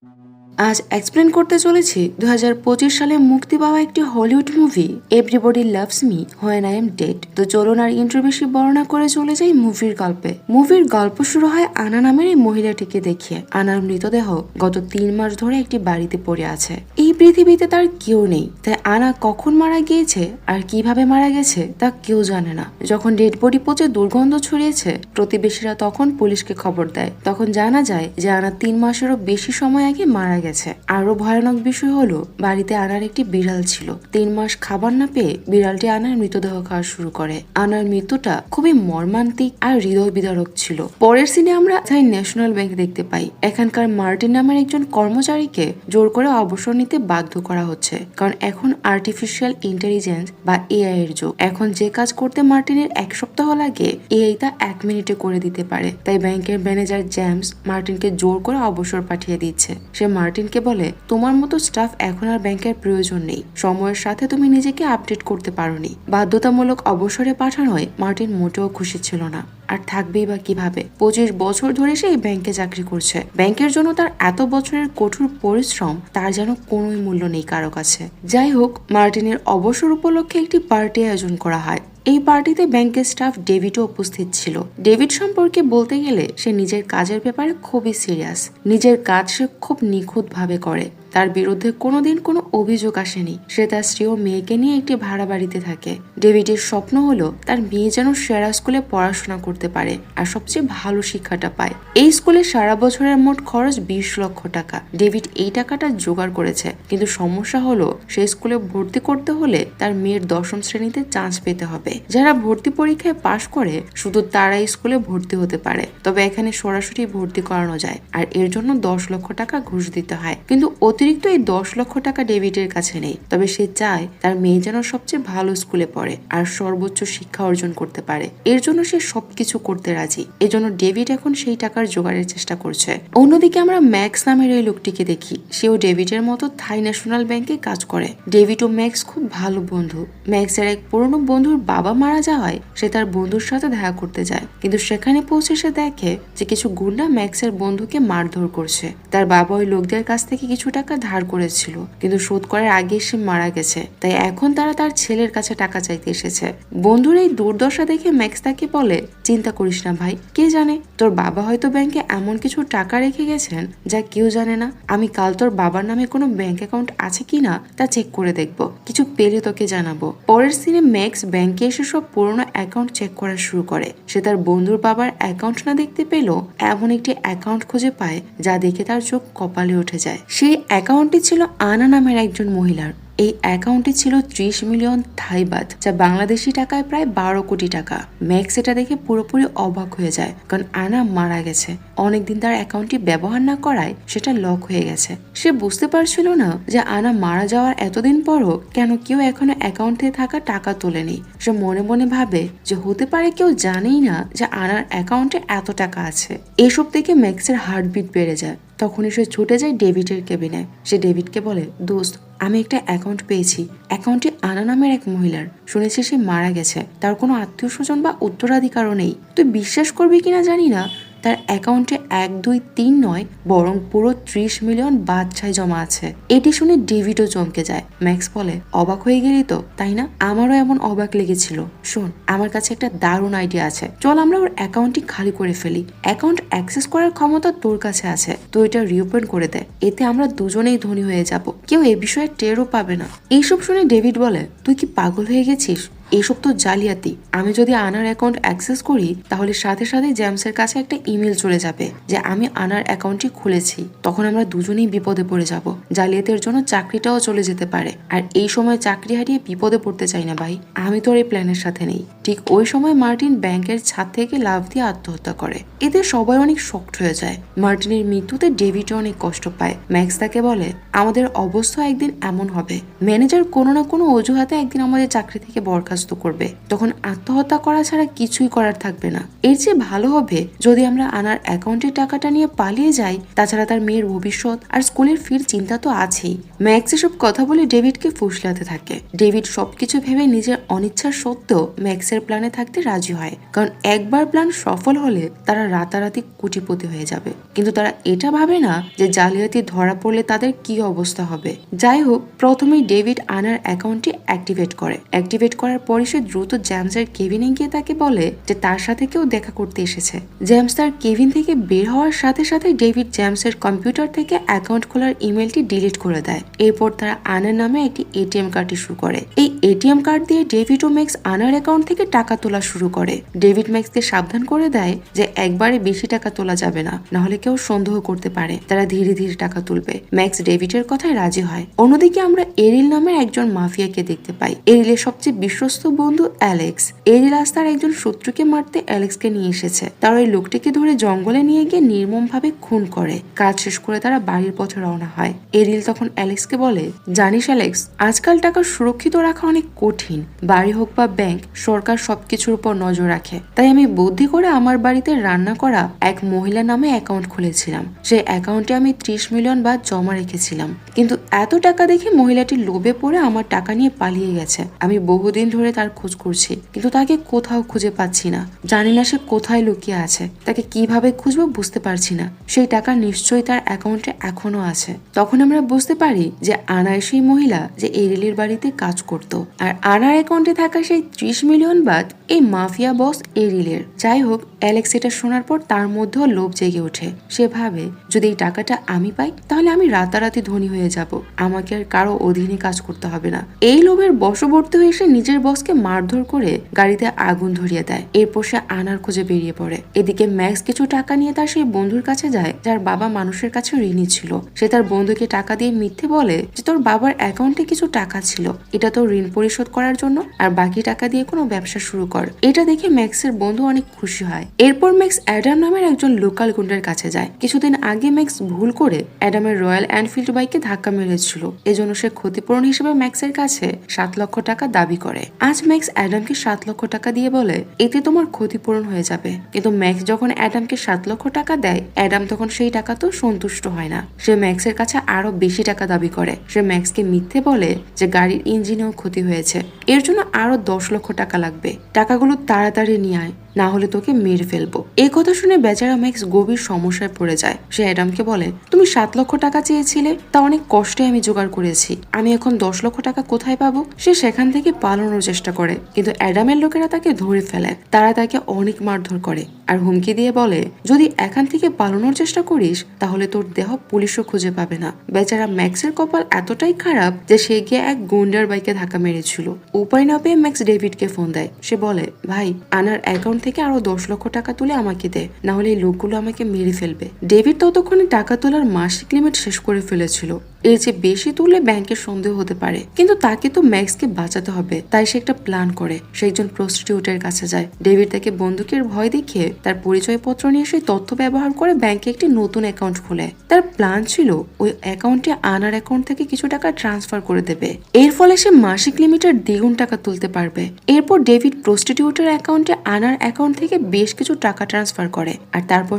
আজ এক্সপ্লেন করতে চলেছি 2025 সালে মুক্তি পাওয়া একটি Hollywood movie everybody loves me when I am dead. তো চলুন আর ইন্ট্রো বেশি বর্ণনা করে চলে যাই মুভির গল্পে। মুভির গল্প শুরু হয় আনা নামের এই মহিলাটিকে দেখিয়ে। আনার মৃতদেহ গত 3 মাস ধরে একটি বাড়িতে পড়ে আছে। এই পৃথিবীতে তার কেউ নেই, তাই আনা কখন মারা গিয়েছে আর কিভাবে মারা গেছে তা কেউ জানে না। যখন ডেড বডি পচে দুর্গন্ধ ছড়িয়েছে, প্রতিবেশীরা তখন পুলিশকে খবর দেয়। তখন জানা যায় যে আনা 3 মাসেরও বেশি সময় আগে মারা গেছে। আরো ভয়ানক বিষয় হলো বাড়িতে আনার একটি বিড়াল ছিল। 3 মাস খাবার না পেয়ে বিড়ালটি আনার মৃতদেহ খাওয়া শুরু করে। আনার মৃত্যুটা খুবই মর্মান্তিক আর হৃদয় বিদারক ছিল। পরের সিনে আমরা ন্যাশনাল ব্যাংক দেখতে পাই। এখানকার মার্টিন নামের একজন কর্মচারীকে জোর করে অবসর নিতে বাধ্য করা হচ্ছে, কারণ এখন আর্টিফিশিয়াল ইন্টেলিজেন্স বা এআই এর যুগ। এখন যে কাজ করতে মার্টিনের 1 সপ্তাহ লাগে, এআই তা 1 মিনিটে করে দিতে পারে। তাই ব্যাংকের ম্যানেজার জেমস মার্টিনকে জোর করে অবসর পাঠিয়ে দিচ্ছে। সে মার্টিনকে বলে, তোমার মতো স্টাফ এখন আর ব্যাংকের প্রয়োজন নেই, সময়ের সাথে তুমি নিজেকে আপডেট করতে পারোনি। বাধ্যতামূলক অবসরে পাঠানোয় মার্টিন মোটেও খুশি ছিল না। আর থাকবেই বা কিভাবে? 25 বছর ধরে সে এই ব্যাংকে চাকরি করছে। ব্যাংকের জন্য তার এত বছরের কঠোর পরিশ্রম তার যেন কোনোই মূল্য নেই কারো কাছে। যাই হোক, মার্টিনের অবসর উপলক্ষে একটি পার্টি আয়োজন করা হয়। এই পার্টিতে ব্যাংকের স্টাফ ডেভিডও উপস্থিত ছিল। ডেভিড সম্পর্কে বলতে গেলে সে নিজের কাজের ব্যাপারে খুবই সিরিয়াস। নিজের কাজ সে খুব নিখুঁতভাবে করে। তার বিরুদ্ধে কোনোদিন কোনো অভিযোগ আসেনি। সে তার স্ত্রী ও মেয়েকে নিয়ে একটি ভাড়া বাড়িতে থাকে। ডেভিডের স্বপ্ন হলো তার মেয়ে যেন সেরা স্কুলে পড়াশোনা করতে পারে আর সবচেয়ে ভালো শিক্ষাটা পায়। এই স্কুলে সারা বছরের মোট খরচ 20 লক্ষ টাকা। ডেভিড এই টাকাটা জোগাড় করেছে, কিন্তু সমস্যা হলো সেই স্কুলে ভর্তি করতে হলে তার মেয়ের 10ম শ্রেণীতে চান্স পেতে হবে। যারা ভর্তি পরীক্ষায় পাশ করে শুধু তারাই স্কুলে ভর্তি হতে পারে। তবে এখানে সরাসরি ভর্তি করানো যায়, আর এর জন্য 10 লক্ষ টাকা ঘুষ দিতে হয়। কিন্তু অতিরিক্ত এই 10 লক্ষ টাকা ডেভিডের কাছে নেই। তবে সে চায় তার মেয়ে যেন সবচেয়ে ভালো স্কুলে পড়ে আর সর্বোচ্চ শিক্ষা অর্জন করতে পারে। এর জন্য সে সবকিছু করতে রাজি। এজন্য ডেভিড এখন সেই টাকার জোগাড়ের চেষ্টা করছে। অন্যদিকে আমরা ম্যাক্স নামের এই লোকটিকে দেখি। সেও ডেভিডের মতো থাই ন্যাশনাল ব্যাংকে কাজ করে। ডেভিড ও ম্যাক্স খুব ভালো বন্ধু। ম্যাক্সের এক পুরনো বন্ধুর বাবা মারা যাওয়ায় সে তার বন্ধুর সাথে দেখা করতে যায়, কিন্তু সেখানে পৌঁছে সে দেখে যে কিছু গুন্ডা ম্যাক্সের বন্ধুকে মারধর করছে। তার বাবা ওই লোকদের কাছ থেকে কিছু টাকা ধার করেছিল, কিন্তু শোধ করার আগে সে মারা গেছে। তাই এখন তারা তার ছেলের কাছে টাকা চাইতে এসেছে। বন্ধুর এই দুর্দশা দেখে ম্যাক্স তাকে বলে, চিন্তা করিস না ভাই, কে জানে তোর বাবা হয়তো ব্যাংকে এমন কিছু টাকা রেখে গেছেন যা কেউ জানে না। আমি কাল তোর বাবার নামে কোনো ব্যাংক অ্যাকাউন্ট আছে কিনা তা চেক করে দেখবো, কিছু পেলে তোকে জানাবো। পরের সিনে ম্যাক্স ব্যাংকে এসে সব পুরোনো অ্যাকাউন্ট চেক করা শুরু করে। সে তার বন্ধুর বাবার অ্যাকাউন্ট না দেখতে পেল এমন একটি অ্যাকাউন্ট খুঁজে পায় যা দেখে তার চোখ কপালে উঠে যায়। সেই অ্যাকাউন্টটি ছিল আনা নামের একজন মহিলার। এই অ্যাকাউন্টে ছিল 30 মিলিয়ন থাই বাত, যা বাংলাদেশি টাকায় প্রায় 12 কোটি টাকা। ম্যাক্স এটা দেখে পুরোপুরি অবাক হয়ে যায়, কারণ আনা মারা গেছে। অনেকদিন তার অ্যাকাউন্টটি ব্যবহার না করায় সেটা লক হয়ে গেছে। সে বুঝতে পারছিল না যে আনা মারা যাওয়ার এতদিন পরও কেন কেউ এখনো অ্যাকাউন্টে থাকা টাকা তোলেনি। সে মনে মনে ভাবে যে হতে পারে কেউ জানেই না যে আনার অ্যাকাউন্টে এত টাকা আছে। এসব দেখে ম্যাক্সের হার্টবিট বেড়ে যায়। তখনই সে ছুটে যায় ডেভিডের কেবিনে। সে ডেভিডকে বলে, দোস্ত, আমি একটা অ্যাকাউন্ট পেয়েছি। অ্যাকাউন্টে আনা নামের এক মহিলার। শুনেছি সে মারা গেছে, তার কোনো আত্মীয় স্বজন বা উত্তরাধিকারও নেই। তুই বিশ্বাস করবি কিনা জানি না, তার অ্যাকাউন্টে 1, 2, 3 নয়, বরং পুরো 30 মিলিয়ন বাদশাই জমা আছে। এটি শুনে ডেভিডও চমকে যায়। ম্যাক্স বলে, অবাক হয়ে গেলি তো, তাই না? আমারও এমন অবাক লেগেছিল। শোন, আমার কাছে একটা দারুণ আইডিয়া আছে। চল আমরা ওর অ্যাকাউন্টটি খালি করে ফেলি। অ্যাকাউন্ট অ্যাক্সেস করার ক্ষমতা তোর কাছে আছে, তো এটা রিওপেন করে দে। এতে আমরা দুজনেই ধনী হয়ে যাব, কেউ এ বিষয়ে টেরও পাবে না। এইসব শুনে ডেভিড বলে, তুই কি পাগল হয়ে গেছিস? এইসব তো জালিয়াতি। আমি যদি আনার অ্যাকাউন্ট অ্যাক্সেস করি তাহলে সাথে সাথে জেমসের কাছে একটা ইমেল চলে যাবে যে আমি আনার অ্যাকাউন্টটি খুলেছি। তখন আমরা দুজনেই বিপদে পড়ে যাব। জালিয়াতের জন্য চাকরিটাও চলে যেতে পারে, আর এই সময় চাকরি হারিয়ে বিপদে পড়তে চাই না ভাই। আমি তোর এই প্ল্যানের সাথে নেই। ঠিক ওই সময় মার্টিন ব্যাংকের ছাদ থেকে লাফ দিয়ে আত্মহত্যা করে। এতে সবাই অনেক শকড হয়ে যায়। মার্টিনের মৃত্যুতে ডেভিড অনেক কষ্ট পায়। ম্যাক্স তাকে বলে, আমাদের অবস্থা একদিন এমন হবে, ম্যানেজার কোনো না কোনো অজুহাতে একদিন আমাদের চাকরি থেকে বরখাস্ত বরখাস্ত করবে, তখন আত্মহত্যা করা ছাড়া কিছুই করার থাকবে না। এর চেয়ে ভালো হবে যদি আমরা আনার অ্যাকাউন্টের টাকাটা নিয়ে পালিয়ে যাই। তাছাড়া তার মেয়ের ভবিষ্যৎ আর স্কুলের ফির চিন্তা তো আছেই। ম্যাক্স এসব কথা বলে ডেভিডকে ফুসলাতে থাকে। ডেভিড সবকিছু ভেবে নিজের অনিচ্ছার সত্ত্বেও ম্যাক্সের প্ল্যানে থাকতে রাজি হয়, কারণ একবার প্ল্যান সফল হলে তারা রাতারাতি কোটিপতি হয়ে যাবে। কিন্তু তারা এটা ভাবে না যে জালিয়াতি ধরা পড়লে তাদের কি অবস্থা হবে। যাই হোক, প্রথমেই ডেভিড আনার অ্যাকাউন্টটি অ্যাক্টিভেট করে। অ্যাক্টিভেট করার পরে সে দ্রুত জেমসের কেবিনে গিয়ে তাকে বলে যে তার সাথে কেউ দেখা করতে এসেছে। জেমস তার কেবিন থেকে বের হওয়ার সাথে সাথে ডেভিড জেমসের কম্পিউটার থেকে অ্যাকাউন্ট খোলার ইমেলটি ডিলিট করে দেয়। এরপর তারা আনার নামে একটি এটিএম কার্ড ইস্যু করে। এই এটিএম কার্ড দিয়ে ডেভিড ও ম্যাক্স আনার অ্যাকাউন্ট থেকে টাকা তোলা শুরু করে। ডেভিড ম্যাক্সকে সাবধান করে দেয় যে একবারে বেশি টাকা তোলা যাবে না, নাহলে কেউ সন্দেহ করতে পারে। তারা ধীরে ধীরে টাকা তুলবে। ম্যাক্স ডেভিডের কথায় রাজি হয়। অন্যদিকে আমরা এরিল নামের একজন মাফিয়াকে দেখতে পাই। এরিলের সবচেয়ে বিশ্বস্ত বন্ধু অ্যালেক্স। এরিল আজ তার একজন শত্রুকে মারতে অ্যালেক্সকে নিয়ে এসেছে। তারা ওই লোকটিকে ধরে জঙ্গলে নিয়ে গিয়ে নির্মমভাবে খুন করে। কাজ শেষ করে তারা বাড়ির পথে রওনা হয়। এরিল তখন অ্যালেক্সকে বলে, জানিস অ্যালেক্স, আজকাল টাকা সুরক্ষিত রাখা অনেক কঠিন। বাড়ি হোক বা ব্যাংক, সরকার সবকিছুর উপর নজর রাখে। তাই আমি বুদ্ধি করে আমার বাড়িতে রান্না করা এক মহিলা নামে অ্যাকাউন্ট খুলেছিলাম। সেই অ্যাকাউন্টে আমি 30 মিলিয়ন বাদ জমা রেখেছিলাম, কিন্তু এত টাকা দেখে মহিলাটি লোভে পড়ে আমার টাকা নিয়ে পালিয়ে গেছে। আমি বহুদিন ধরে তার খোঁজ করছি, কিন্তু তাকে কোথাও খুঁজে পাচ্ছি না। জানি না সে কোথায় লুকিয়ে আছে। তাকে কিভাবে খুঁজবো বুঝতে পারছি না। সেই টাকা নিশ্চয়ই তার অ্যাকাউন্টে এখনো আছে। তখন আমরা বুঝতে পারি যে আনার সেই মহিলা যে এরিলের বাড়িতে কাজ করত, আর আনার অ্যাকাউন্টে থাকা সেই 30 মিলিয়ন বাদ এই মাফিয়া বস এরিলের। যাই হোক, অ্যালেক্স এটা শোনার পর তার মধ্যেও লোভ জেগে ওঠে। সে ভাবে যদি এই টাকাটা আমি পাই তাহলে আমি রাতারাতি ধনী হয়ে যাব। আমাকে আর কারো অধীনে কাজ করতে হবে না। এই লোভের বশবর্তী হয়ে সে নিজের বসকে মারধর করে গাড়িতে আগুন ধরিয়ে দেয়। এরপর সে আনার খোঁজে বেরিয়ে পড়ে। এদিকে ম্যাক্স কিছু টাকা নিয়ে তার সেই বন্ধুর কাছে যায় যার বাবা মানুষের কাছে ঋণী ছিল। সে তার বন্ধুকে টাকা দিয়ে মিথ্যে বলে যে তোর বাবার অ্যাকাউন্টে কিছু টাকা ছিল, এটা তোর ঋণ পরিশোধ করার জন্য, আর বাকি টাকা দিয়ে কোনো ব্যবসা শুরু কর। এটা দেখে ম্যাক্সের বন্ধু অনেক খুশি হয়। এরপর ম্যাক্স অ্যাডাম নামের একজন লোকাল গুন্ডার কাছে যায়। কিছুদিন আগে ম্যাক্স ভুল করে অ্যাডামের রয়্যাল এনফিল্ড বাইকে ধাক্কা মেরেছিল। এজন্য সে ক্ষতিপূরণ হিসেবে ম্যাক্সের কাছে 7 লক্ষ টাকা দাবি করে। আজ ম্যাক্স অ্যাডামকে 7 লক্ষ টাকা দিয়ে বলে এতে তোমার ক্ষতিপূরণ হয়ে যাবে। কিন্তু ম্যাক্স যখন অ্যাডামকে 7 লক্ষ টাকা দেয়, অ্যাডাম তখন সেই টাকা তো সন্তুষ্ট হয় না। সে ম্যাক্সের কাছে আরো বেশি টাকা দাবি করে। সে ম্যাক্সকে মিথ্যে বলে যে গাড়ির ইঞ্জিনেও ক্ষতি হয়েছে, এর জন্য আরো 10 লক্ষ টাকা লাগবে। টাকাগুলো তাড়াতাড়ি নিয়ে আয়, না হলে তোকে মেরে ফেলবো। এই কথা শুনে বেচারা ম্যাক্স গভীর সমস্যায় পড়ে যায়। সে অ্যাডামকে বলে, তুমি 7 লক্ষ টাকা চেয়েছিলে, তা অনেক কষ্টে আমি জোগাড় করেছি। আমি এখন 10 লক্ষ টাকা কোথায় পাবো? সে সেখান থেকে পালানোর চেষ্টা করে, কিন্তু অ্যাডামের লোকেরা তাকে ধরে ফেলে। তারা তাকে অনেক মারধর করে আর হুমকি দিয়ে বলে, যদি এখান থেকে পালানোর চেষ্টা করিস তাহলে তোর দেহ পুলিশও খুঁজে পাবে না। বেচারা ম্যাক্সের কপাল এতটাই খারাপ যে সে গিয়ে এক গুন্ডার বাইকে ধাক্কা মেরেছিল। উপায় না পেয়ে ম্যাক্স ডেভিডকে ফোন দেয়। সে বলে, ভাই, আনার অ্যাকাউন্ট থেকে আরো 10 লক্ষ টাকা তুলে আমাকে দে, না হলে এই লোকগুলো আমাকে মেরে ফেলবে। ডেভিড ততক্ষণে টাকা তোলার মাসিক লিমিট শেষ করে ফেলেছিল। এর চেয়ে বেশি তুলে ব্যাংকের সন্দেহ হতে পারে, কিন্তু তাকে তো ম্যাক্সকে বাঁচাতে হবে। তাই সে একটা প্ল্যান করে। সে একজন প্রস্টিটিউটের কাছে যায়। ডেভিড তাকে বন্দুকের ভয় দেখিয়ে তার পরিচয়পত্র নিয়ে সেই তথ্য ব্যবহার করে ব্যাংকে একটি নতুন অ্যাকাউন্ট খোলে। তার প্ল্যান ছিল ওই অ্যাকাউন্টে আনার অ্যাকাউন্ট থেকে কিছু টাকা ট্রান্সফার করে দেবে। এর ফলে সে মাসিক লিমিটের দ্বিগুণ টাকা তুলতে পারবে। এরপর ডেভিড প্রস্টিটিউটের অ্যাকাউন্টে আনার অ্যাকাউন্ট থেকে বেশ কিছু টাকা ট্রান্সফার করে, আর তারপর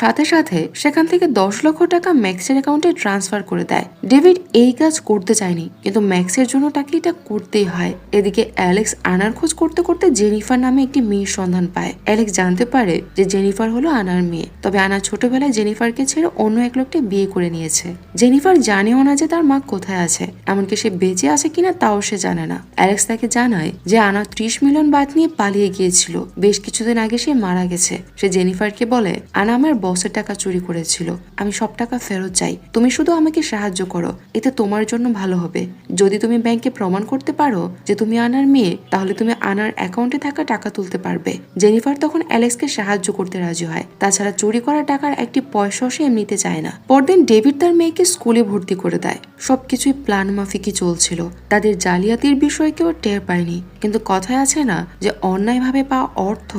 সাথে সাথে সেখান থেকে 10 লক্ষ টাকা ম্যাক্সের অ্যাকাউন্টে ট্রান্সফার করে দেয়। ডেভিড এই কাজ করতে চায়নি, কিন্তু ম্যাক্সের জন্য তাকে এটা করতেই হয়। এদিকে অ্যালেক্স আনার খোঁজ করতে করতে জেনিফার নামে একটি মেয়ের সন্ধান পায়। অ্যালেক্স জানতে পারে যে জেনিফার হলো আনার মেয়ে। তবে আনা ছোটবেলায় জেনিফারকে ছেড়ে অন্য এক লোককে বিয়ে করে নিয়েছে। জেনিফার জানেও না যে তার মা কোথায় আছে, এমনকি সে বেঁচে আছে কিনা তাও সে জানে না। অ্যালেক্স তাকে জানায় যে আনা 30 মিলিয়ন বাদ নিয়ে পালিয়ে গিয়েছিল। বেশ কিছুদিন আগে সে মারা গেছে। সে জেনিফারকে বলে, আনা আমার বসের টাকা চুরি করেছিল, আমি সব টাকা ফেরত চাই। তুমি শুধু আমাকে সাহায্য করো, এতে তোমার জন্য ভালো হবে। যদি তুমি ব্যাংকে প্রমাণ করতে পারো যে তুমি আনার মেয়ে, তাহলে তুমি আনার অ্যাকাউন্টে থাকা টাকা তুলতে পারবে। জেনিফার তখন অ্যালেক্সকে সাহায্য করতে রাজি হয়। তাছাড়া চুরি করা টাকার একটি পয়সাও সে এমনিতে চায় না। পরদিন ডেভিড তার মেয়েকে স্কুলে ভর্তি করে দেয়। সবকিছুই প্ল্যান মাফিকই চলছিল। তাদের জালিয়াতির বিষয়ে কেউ টের পায়নি, কিন্তু কথায় আছে না যে অন্যায়ভাবে পাওয়া অর্থ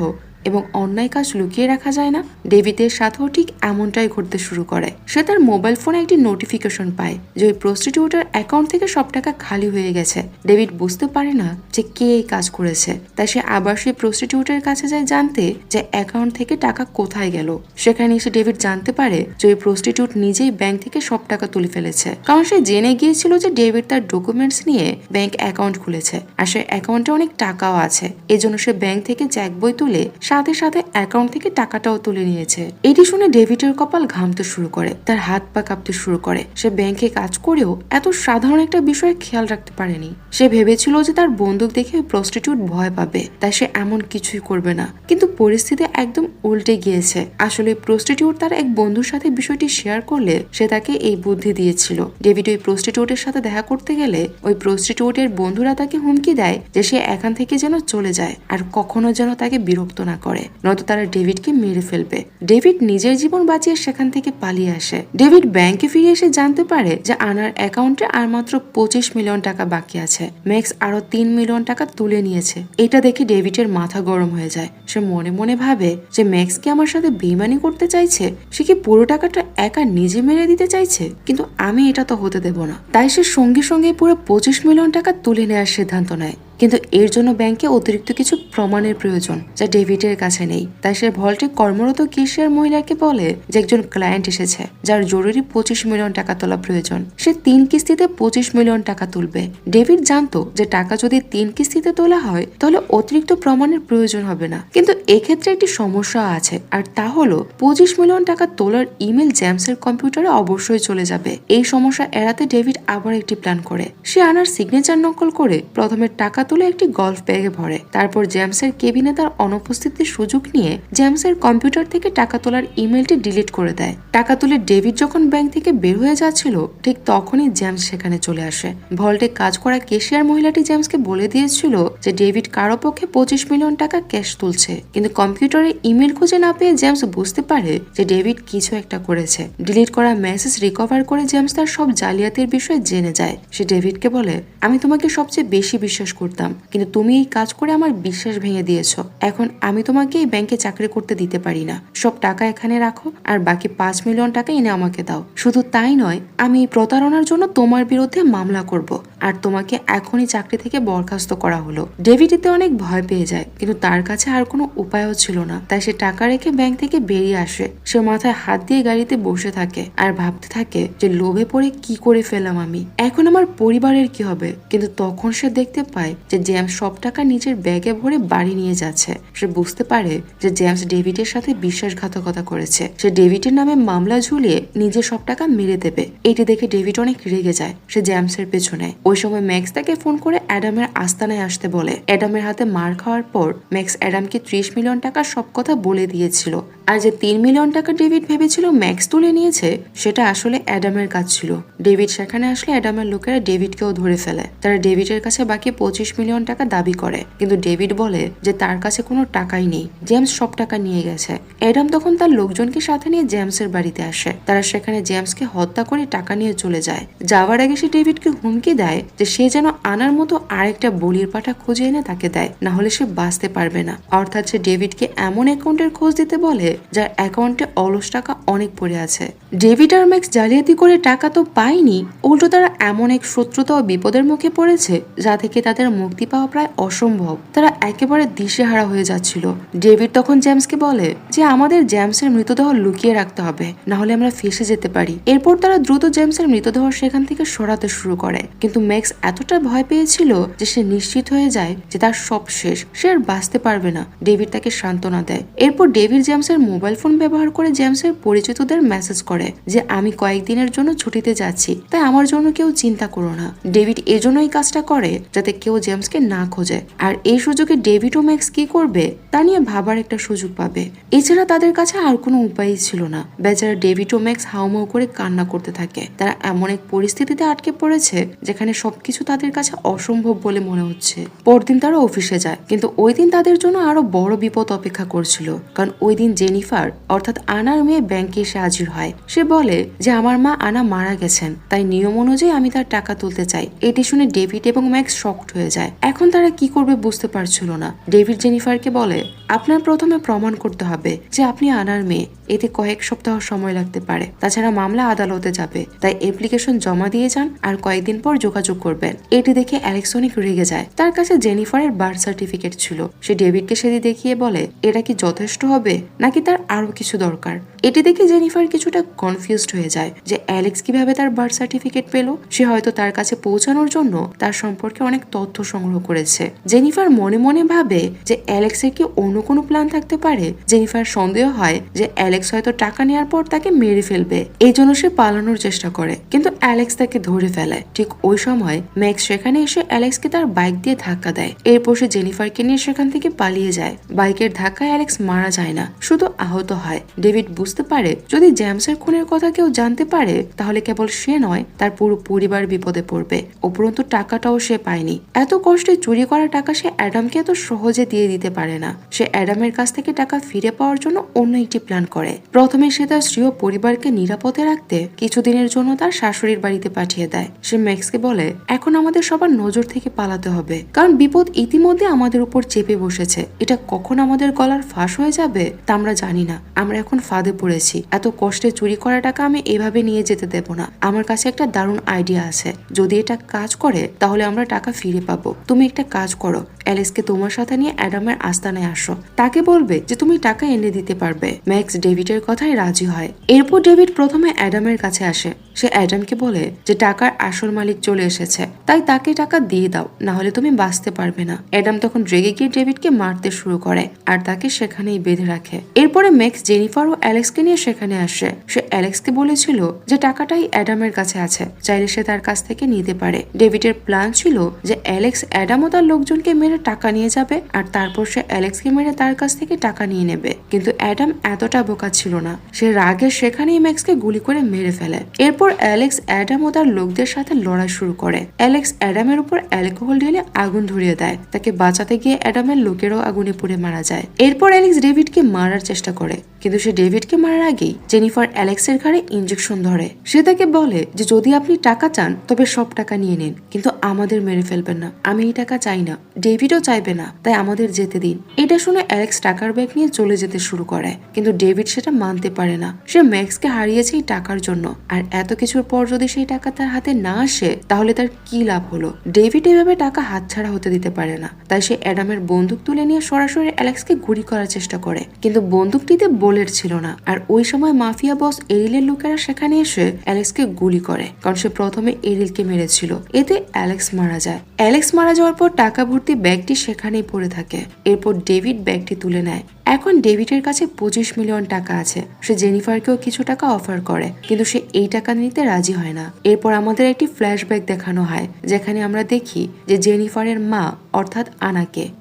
এবং অন্যায় কাজ লুকিয়ে রাখা যায় না। ডেভিডের সাথেও ঠিক এমনটাই ঘটতে শুরু করে। সে তার মোবাইল ফোনে একটি নোটিফিকেশন পায় যে ওই প্রস্টিটিউটের অ্যাকাউন্ট থেকে সব টাকা খালি হয়ে গেছে। ডেভিড বুঝতে পারে না যে কে এই কাজ করেছে, তাই সে আবার সেই প্রস্টিটিউটের কাছে যায় জানতে যে অ্যাকাউন্ট থেকে টাকা কোথায় গেল। সেখানে এসে ডেভিড জানতে পারে যে ওই প্রস্টিটিউট নিজেই ব্যাংক থেকে সব টাকা তুলে ফেলেছে, কারণ সে জেনে গিয়েছিল যে ডেভিড তার ডকুমেন্টস নিয়ে ব্যাংক অ্যাকাউন্ট খুলেছে আর সে অ্যাকাউন্টে অনেক টাকাও আছে। এজন্য সে ব্যাংক থেকে চেক বই তুলে সাথে সাথে অ্যাকাউন্ট থেকে টাকাটাও তুলে নিয়েছে। এটি শুনে ডেভিডের কপাল ঘামতে শুরু করে, তার হাত পা কাঁপতে শুরু করে। সে ব্যাংকে কাজ করেও এত সাধারণ একটা বিষয়ে খেয়াল রাখতে পারেনি। সে ভেবেছিল যে তার বন্দুক দেখে প্রস্টিটিউট ভয় পাবে, তাই সে এমন কিছুই করবে না। কিন্তু পরিস্থিতি একদম উল্টে গিয়েছে। আসলে প্রস্টিটিউট তার এক বন্ধুর সাথে বিষয়টি শেয়ার করলে সে তাকে এই বুদ্ধি দিয়েছিল। ডেভিড ওই প্রস্টিটিউটের সাথে দেখা করতে গেলে ওই প্রস্টিটিউটের বন্ধুরা তাকে হুমকি দেয় যে সে এখান থেকে যেন চলে যায় আর কখনো যেন তাকে বিরক্ত না করে, নয়তো তারা ডেভিডকে মেরে ফেলবে। ডেভিড নিজের জীবন বাঁচিয়ে সেখান থেকে পালিয়ে আসে। ডেভিড ব্যাংকে ফিরে এসে জানতে পারে যে আনার অ্যাকাউন্টে আর মাত্র 25 মিলিয়ন টাকা বাকি আছে। ম্যাক্স আরো 3 মিলিয়ন টাকা তুলে নিয়েছে। এটা দেখে ডেভিডের মাথা গরম হয়ে যায়। সে মনে মনে ভাবে যে ম্যাক্স কি আমার সাথে বেইমানি করতে চাইছে, সে কি পুরো টাকাটা একা নিজে মেরে দিতে চাইছে, কিন্তু আমি এটা তো হতে দেব না। তাই সে সঙ্গে সঙ্গে পুরো 25 মিলিয়ন টাকা তুলে নেওয়ার সিদ্ধান্ত নেয়। কিন্তু এর জন্য ব্যাংকে অতিরিক্ত কিছু প্রমাণের প্রয়োজন যা ডেভিডের কাছে নেই। তাই সে ভল্টে কর্মরত ক্যাশিয়ার মহিলাকে বলে যে একজন ক্লায়েন্ট এসেছে যার জরুরি 25 মিলিয়ন টাকা তোলা প্রয়োজন। সে 3 কিস্তিতে 25 মিলিয়ন টাকা তুলবে। ডেভিড জানতো যে টাকা যদি 3 কিস্তিতে তোলা হয় তাহলে অতিরিক্ত প্রমাণের প্রয়োজন হবে না, কিন্তু এক্ষেত্রে একটি সমস্যা আছে, আর তা হলো 25 মিলিয়ন টাকা তোলার ইমেল জেমসের কম্পিউটারে অবশ্যই চলে যাবে। এই সমস্যা এড়াতে ডেভিড আবার একটি প্ল্যান করে। সে আনার সিগনেচার নকল করে প্রথমে টাকা তুলে একটি গল্ফ ব্যাগে ভরে, তারপর জেমসের কেবিনে তার অনুপস্থিতির সুযোগ নিয়ে জেমসের কম্পিউটার থেকে টাকা তোলার ইমেলটি ডিলিট করে দেয়। টাকা তুলে ডেভিড যখন ব্যাংক থেকে বের হয়ে যাচ্ছিল ঠিক তখনই জেমস সেখানে চলে আসে। ভল্টে কাজ করা ক্যাশিয়ার মহিলাটি জেমসকে বলে দিয়েছিল যে ডেভিড কারো পক্ষে 25 মিলিয়ন টাকা ক্যাশ তুলছে, কিন্তু কম্পিউটারে ইমেল খুঁজে না পেয়ে জেমস বুঝতে পারে যে ডেভিড কিছু একটা করেছে। ডিলিট করা মেসেজ রিকভার করে জেমস তার সব জালিয়াতির বিষয়ে জেনে যায়। সে ডেভিডকে বলে, আমি তোমাকে সবচেয়ে বেশি বিশ্বাস করতাম, কিন্তু তুমি এই কাজ করে আমার বিশ্বাস ভেঙে দিয়েছো। এখন আমি তোমাকে এই ব্যাংকে চাকরি করতে দিতে পারি না। সব টাকা এখানে রাখো আর বাকি 5 মিলিয়ন টাকা এনে আমাকে দাও। শুধু তাই নয়, আমি এই প্রতারণার জন্য তোমার বিরুদ্ধে মামলা করব আর তোমাকে এখনই চাকরি থেকে বরখাস্ত করা হলো। ডেভিড এতে অনেক ভয় পেয়ে যায়, কিন্তু তার কাছে আর কোনো উপায়ও ছিল না। তাই সে টাকা রেখে ব্যাংক থেকে বেরিয়ে আসে। সে মাথায় হাত দিয়ে গাড়িতে বসে থাকে আর ভাবতে থাকে যে লোভে পড়ে কি করে ফেলাম আমি, এখন আমার পরিবারের কি হবে। কিন্তু তখন সে দেখতে পায় যে জেমস সব টাকা নিজের ব্যাগে ভরে বাড়ি নিয়ে যাচ্ছে। সে বুঝতে পারে যে জেমস ডেভিডের সাথে বিশ্বাসঘাতকতা করেছে। সে ডেভিডের নামে মামলা ঝুলিয়ে নিজে সব টাকা মেরে দেবে। এটি দেখে ডেভিড অনেক রেগে যায়। সে জেমসের পেছনে। ওই সময় ম্যাক্স তাকে ফোন করে অ্যাডামের আস্তানায় আসতে বলে। অ্যাডামের হাতে মার খাওয়ার পর ম্যাক্স অ্যাডামকে 30 মিলিয়ন টাকা সব কথা বলে দিয়েছিল। আর যে 3 মিলিয়ন টাকা ডেভিড ভেবেছিল ম্যাক্স তুলে নিয়েছে, সেটা আসলে অ্যাডামের কাজ ছিল। ডেভিড সেখানে আসলে অ্যাডামের লোকেরা ডেভিডকেও ধরে ফেলে। তারা ডেভিডের কাছে বাকি 25 মিলিয়ন টাকা দাবি করে, কিন্তু ডেভিড বলে যে তার কাছে কোনো টাকাই নেই, জেমস সব টাকা নিয়ে গেছে। অ্যাডাম তখন তার লোকজনকে সাথে নিয়ে জেমসের বাড়িতে আসে। তারা সেখানে জেমসকে হত্যা করে টাকা নিয়ে চলে যায়। যাওয়ার আগে সে ডেভিডকে হুমকি দেয় যে সে যেন আনার মতো আরেকটা বলির পাঠা খুঁজে এনে তাকে দেয়, না হলে সে বাঁচতে পারবে না। অর্থাৎ সে ডেভিডকে এমন অ্যাকাউন্টের খোঁজ দিতে বলে যার অ্যাকাউন্টে অলস টাকা অনেক পড়ে আছে। ডেভিড আর ম্যাক্স জালিয়াতি করে টাকা তো পায়নি, উল্টো তারা এমন এক শত্রুতা ও বিপদের মুখে পড়েছে যা থেকে তাদের মুক্তি পাওয়া প্রায় অসম্ভব। তারা একেবারে দিশেহারা হয়ে যাচ্ছিল। ডেভিড তখন জেমসকে বলে যে আমাদের জেমসের মৃতদেহ লুকিয়ে রাখতে হবে, না হলে আমরা ফেসে যেতে পারি। এরপর তারা দ্রুত জেমসের মৃতদেহ সেখান থেকে সরাতে শুরু করে, কিন্তু ম্যাক্স এতটা ভয় পেয়েছিল যে সে নিশ্চিত হয়ে যায় যে তার সব শেষ, সে আর বাঁচতে পারবে না। ডেভিড তাকে সান্ত্বনা দেয়। এরপর ডেভিড জেমসের মোবাইল ফোন ব্যবহার করে জেমসের পরিচিতদের মেসেজ করে যে আমি কয়েকদিনের জন্য ছুটিতে যাচ্ছি, তাই আমার জন্য কেউ চিন্তা করো না। ডেভিড এজন্যই কাজটা করে যাতে কেউ জেমসকে না খোঁজে। আর এই সুযোগে ডেভিড ও ম্যাক্স কি করবে তা নিয়ে ভাবার একটা সুযোগ পাবে। এছাড়া তাদের কাছে আর কোনো উপায়ই ছিল না। বেচারা ডেভিড ও ম্যাক্স হাউমাউ করে কান্না করতে থাকে। তারা এমন এক পরিস্থিতিতে আটকে পড়েছে যেখানে সবকিছু তাদের কাছে অসম্ভব বলে মনে হচ্ছে। পরদিন তারা অফিসে যায়, কিন্তু ওই দিন তাদের জন্য আরো বড় বিপদ অপেক্ষা করছিল। কারণ ওই দিন জেনিফার অর্থাৎ আনার মেয়ে ব্যাংকে এসে হাজির হয়। সে বলে যে আমার মা আনা মারা গেছেন, তাই নিয়ম অনুযায়ী আমি তার টাকা তুলতে চাই। এটি শুনে ডেভিড এবং ম্যাক্স শকড হয়ে যায়। এখন তারা কি করবে বুঝতে পারছিল না। ডেভিড জেনিফারকে বলে, আপনার প্রথমে প্রমাণ করতে হবে যে আপনি আনার মেয়ে। এতে কয়েক সপ্তাহ সময় লাগতে পারে, তাছাড়া মামলা আদালতে যাবে। তাই অ্যাপ্লিকেশন জমা দিয়ে যান আর কয়েকদিন পর যোগাযোগ করবেন। এটি দেখে অ্যালেক্স অনেক রেগে যায়। তার কাছে জেনিফারের বার্থ সার্টিফিকেট ছিল। সে ডেভিডকে সেটি দেখিয়ে বলে, এটা কি যথেষ্ট হবে নাকি তার আরো কিছু দরকার? এটি দেখে জেনিফার কিছুটা কনফিউজড হয়ে যায় যে অ্যালেক্স কিভাবে তার বার্থ সার্টিফিকেট পেল। সে হয়তো তার কাছে পৌঁছানোর জন্য তার সম্পর্কে অনেক তথ্য সংগ্রহ করেছে। জেনিফার মনে মনে ভাবে যে অ্যালেক্সের কি অন্য কোনো প্ল্যান থাকতে পারে। জেনিফার সন্দেহ হয় যে অ্যালেক্স হয়তো টাকা নেওয়ার পর তাকে মেরে ফেলবে। এই জন্য সে পালানোর চেষ্টা করে, কিন্তু অ্যালেক্স তাকে ধরে ফেলে। ঠিক ওই সময় ম্যাক্স সেখানে এসে অ্যালেক্সকে তার বাইক দিয়ে ধাক্কা দেয়। এরপর সে জেনিফারকে নিয়ে সেখান থেকে পালিয়ে যায়। বাইকের ধাক্কায় অ্যালেক্স মারা যায় না, শুধু আহত হয়। ডেভিড বুঝতে পারে যদি জেমসের খুনের কথা কেউ জানতে পারে তাহলে কেবল সে নয়, তার পুরো পরিবার বিপদে পড়বে। উপরন্তু টাকাটাও সে পায়নি। এত কষ্টে চুরি করা টাকা সে অ্যাডামকে এত সহজে দিয়ে দিতে পারে না। সে অ্যাডামের কাছ থেকে টাকা ফিরে পাওয়ার জন্য অন্য একটি প্ল্যান করে। প্রথমে সে তার স্ত্রী ও পরিবারকে নিরাপদে রাখতে কিছুদিনের জন্য তার শাশুড়ির বাড়িতে পাঠিয়ে দেয়। সে ম্যাক্সকে বলে, এখন আমাদের সবার নজর থেকে পালাতে হবে, কারণ বিপদ ইতিমধ্যে আমাদের উপর চেপে বসেছে। এটা কখন আমাদের গলার ফাঁস হয়ে যাবে তা আমরা জানি না। আমরা এখন ফাঁদে পড়েছি। এত কষ্টে চুরি করা টাকা আমি এভাবে নিয়ে যেতে দেব না। আমার কাছে একটা দারুণ আইডিয়া আছে। যদি এটা কাজ করে তাহলে আমরা টাকা ফিরে পাবো। তুমি একটা কাজ করো, অ্যালেক্সকে তোমার সাথে নিয়ে অ্যাডামের আস্তানায় আসো। তাকে বলবে যে তুমি টাকা এনে দিতে পারবে। ম্যাক্স ডেভিডের কথায় রাজি হয়। এরপর ডেভিড প্রথমে অ্যাডামের কাছে আসে। সে অ্যাডামকে বলে যে টাকার আসল মালিক চলে এসেছে, তাই তাকে টাকা দিয়ে দাও, না হলে তুমি বাঁচতে পারবে না। অ্যাডাম তখন রেগে গিয়ে ডেভিডকে মারতে শুরু করে আর তাকে সেখানেই বেঁধে রাখে। এরপরে ম্যাক্স জেনিফার ও অ্যালেক্সকে নিয়ে সেখানে আসে। সে অ্যালেক্সকে বলেছিল যে টাকাটাই অ্যাডামের কাছে আছে, চাইলে সে তার কাছ থেকে নিতে পারে। ডেভিডের প্ল্যান ছিল যে অ্যালেক্স অ্যাডাম ও তার লোকজনকে মেরে টাকা নিয়ে যাবে আর তারপর সে অ্যালেক্সকে মেরে তার কাছ থেকে টাকা নিয়ে নেবে। কিন্তু অ্যাডাম এতটা বোকা ছিল না। সে রাগে সেখানেই ম্যাক্সকে গুলি করে মেরে ফেলে। এরপর অ্যালেক্স অ্যাডাম ও তার লোকদের সাথে লড়াই শুরু করে। অ্যালেক্স অ্যাডামের উপর অ্যালকোহল ঢেলে আগুন ধরিয়ে দেয়। তাকে বাঁচাতে গিয়ে অ্যাডামের লোকেরাও আগুনে পুড়ে মারা যায়। এরপর অ্যালেক্স ডেভিডকে মারার চেষ্টা করে, কিন্তু সে ডেভিডকে মারার আগেই জেনিফার অ্যালেক্সের ঘাড়ে ইনজেকশন ধরে। সে তাকে বলে যে যদি আপনি টাকা চান তবে সব টাকা নিয়ে নিন, কিন্তু আমাদের মেরে ফেলবেন না। আমি এই টাকা চাই না, ডেভিডও চাইবে না, তাই আমাদের যেতে দিন। এটা শুনে অ্যালেক্স টাকার ব্যাগ নিয়ে চলে যেতে শুরু করে, কিন্তু ডেভিড সেটা মানতে পারে না। সে ম্যাক্সকে হারিয়েছে এই টাকার জন্য, আর এত কিছুর পর যদি সেই টাকা তার হাতে না আসে তাহলে তার কি লাভ হলো। ডেভিড এভাবে টাকা হাতছাড়া হতে দিতে পারে না, তাই সে অ্যাডামের বন্দুক তুলে নিয়ে সরাসরি অ্যালেক্সকে গুলি করার চেষ্টা করে, কিন্তু বন্দুকটিতে বুলেট ছিল না। আর ওই সময় মাফিয়া বস এরিলের লোকেরা সেখানে এসে অ্যালেক্সকে গুলি করে, কারণ সে প্রথমে এরিলকে মেরেছিল। এতে অ্যালেক্স মারা যায়। অ্যালেক্স মারা যাওয়ার পর টাকা ভর্তি ব্যাগটি সেখানেই পড়ে থাকে। এরপর ডেভিড ব্যাগটি তুলে নেয়। এখন ডেভিডের কাছে 25 মিলিয়ন টাকা আছে। সে জেনিফারকেও কিছু টাকা অফার করে, কিন্তু সে এই টাকা নিতে রাজি হয় না। এরপর আমাদের একটি ফ্ল্যাশব্যাক দেখানো হয়, যেখানে আমরা দেখি যে জেনিফারের মা অর্থাৎ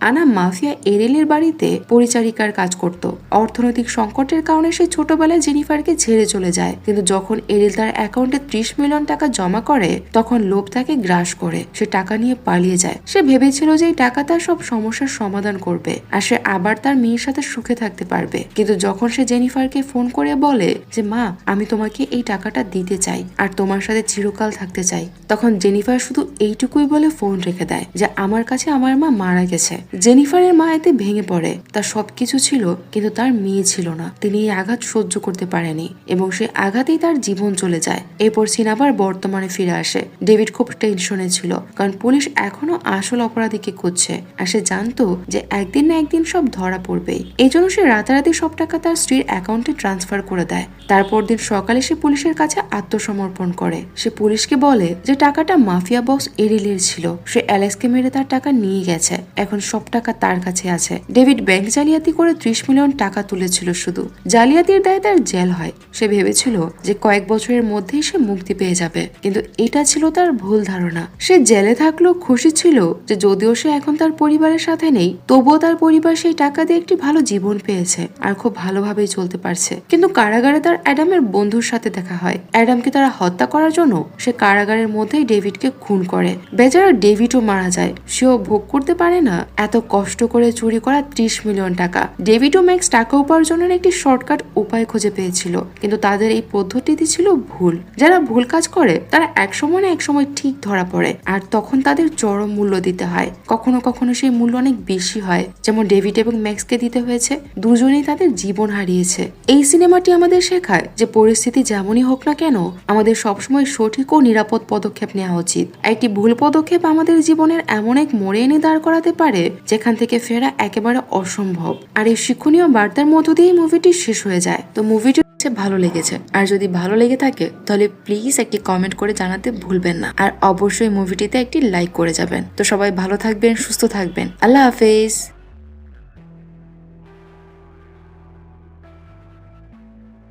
আনা মাফিয়া এরিলের বাড়িতে পরিচারিকার কাজ করত। অর্থনৈতিক সংকটের কারণে সে ছোটবেলায় জেনিফারকে ছেড়ে চলে যায়, কিন্তু যখন এরিল তার অ্যাকাউন্টে 30 মিলিয়ন টাকা জমা করে তখন লোভ তাকে গ্রাস করে। সে টাকা নিয়ে পালিয়ে যায়। সে ভেবেছিল যে এই টাকা তার সব সমস্যার সমাধান করবে আর সে আবার তার মেয়ের সাথে সুখে থাকতে পারবে। কিন্তু যখন সে জেনিফারকে ফোন করে বলে যে মা, আমি তোমাকে এই টাকাটা দিতে চাই আর তোমার সাথে চিরকাল থাকতে চাই, তখন জেনিফার শুধু এইটুকুই বলে ফোন রেখে দেয় যে আমার কাছে আমার মা মারা গেছে। জেনিফারের মা এতে ভেঙে পড়ে। তার সবকিছু ছিল কিন্তু তার মেয়ে ছিল না। তিনি এই আঘাত সহ্য করতে পারেনি এবং সে আঘাতেই তার জীবন চলে যায়। এরপর সিন আবার বর্তমানে ফিরে আসে। ডেভিড খুব টেনশনে ছিল, কারণ পুলিশ এখনো আসল অপরাধীকে খুঁজছে আর সে জানতো যে একদিন না একদিন সব ধরা পড়বেই। এই জন্য সে রাতারাতি সব টাকা তার স্ত্রীর অ্যাকাউন্টে ট্রান্সফার করে দেয়। তারপর দিন সকালে সে পুলিশের কাছে আত্মসমর্পণ করে। সে পুলিশকে বলে যে টাকাটা মাফিয়া বস এরিলের ছিল। সে অ্যালেক্সকে মেরে তার টাকা নিয়ে গেছে, এখন সব টাকা তার কাছে আছে। ডেভিড ব্যাংক জালিয়াতি করে 30 মিলিয়ন টাকা তুলেছিল। শুধু জালিয়াতির দায়ে তার জেল হয়। সে ভেবেছিল যে কয়েক বছরের মধ্যেই সে মুক্তি পেয়ে যাবে, কিন্তু এটা ছিল তার ভুল ধারণা। সে জেলে থাকলেও খুশি ছিল যে যদিও সে এখন তার পরিবারের সাথে নেই, তবুও তার পরিবার সেই টাকা দিয়ে একটি ভালো জীবন পেয়েছে আর খুব ভালোভাবেই চলতে পারছে, কিন্তু কারাগারে তার অ্যাডামের বন্ধুর সাথে দেখা হয়। অ্যাডামকে তারা হত্যা করার জন্য সে কারাগারের মধ্যেই ডেভিডকে খুন করে। বেচারা ডেভিডও মারা যায়। সেও ভোগ করতে পারে না এত কষ্ট করে চুরি করা 30 মিলিয়ন টাকা। ডেভিড ও ম্যাক্স টাকা উপার্জনের একটি শর্টকাট উপায় খুঁজে পেয়েছিল, কিন্তু তাদের এই পদ্ধতিটি ছিল ভুল। যারা ভুল কাজ করে তারা একসময় না একসময় ঠিক ধরা পড়ে, আর তখন তাদের চরম মূল্য দিতে হয়। কখনো কখনো সেই মূল্য অনেক বেশি হয়, যেমন ডেভিড এবং ম্যাক্সকে দিতে হয়েছে। দুজনেই তাদের জীবন হারিয়েছে। এই সিনেমাটি আমাদের শেখায় যে পরিস্থিতি যেমনই হোক না কেন, আমাদের সবসময় সঠিক ও নিরাপদ পদক্ষেপ নেওয়া উচিত। একটি ভুল পদক্ষেপ আমাদের জীবনের এমন এক মোড়ে এনে দাঁড় করাতে পারে যেখান থেকে ফেরা একেবারে অসম্ভব। আর এই শিক্ষণীয় বার্তার মধ্য দিয়ে মুভিটি শেষ হয়ে যায়। তো মুভিটি ভালো লেগেছে, আর যদি ভালো লেগে থাকে তাহলে প্লিজ একটি কমেন্ট করে জানাতে ভুলবেন না, আর অবশ্যই মুভিটিতে একটি লাইক করে যাবেন। তো সবাই ভালো থাকবেন, সুস্থ থাকবেন। আল্লাহ হাফেজ।